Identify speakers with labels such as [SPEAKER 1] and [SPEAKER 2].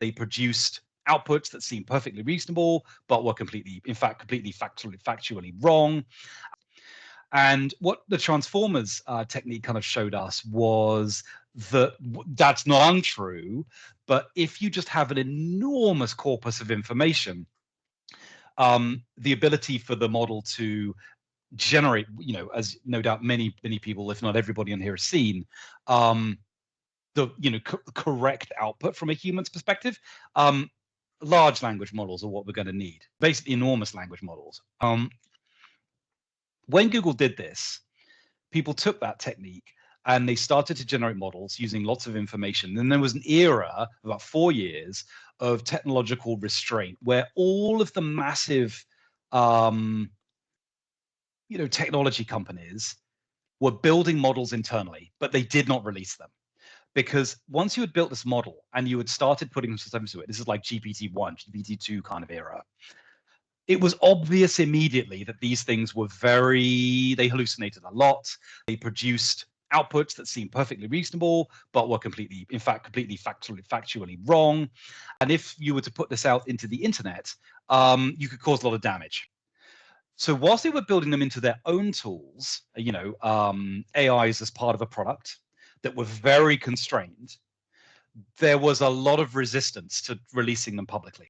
[SPEAKER 1] They produced outputs that seemed perfectly reasonable, but were completely factually wrong. And what the transformers technique kind of showed us was that that's not untrue, but if you just have an enormous corpus of information, the ability for the model to generate, as no doubt many people, if not everybody on here has seen, the correct output from a human's perspective. Large language models are what we're going to need, basically enormous language models. When Google did this, people took that technique and they started to generate models using lots of information. Then there was an era, about 4 years, of technological restraint where all of the massive technology companies were building models internally, but they did not release them. Because once you had built this model and you had started putting some into it, this is like GPT-1, GPT-2 kind of era, it was obvious immediately that these things were they hallucinated a lot. They produced outputs that seemed perfectly reasonable, but were completely factually wrong. And if you were to put this out into the internet, you could cause a lot of damage. So whilst they were building them into their own tools, AIs as part of a product that were very constrained, there was a lot of resistance to releasing them publicly.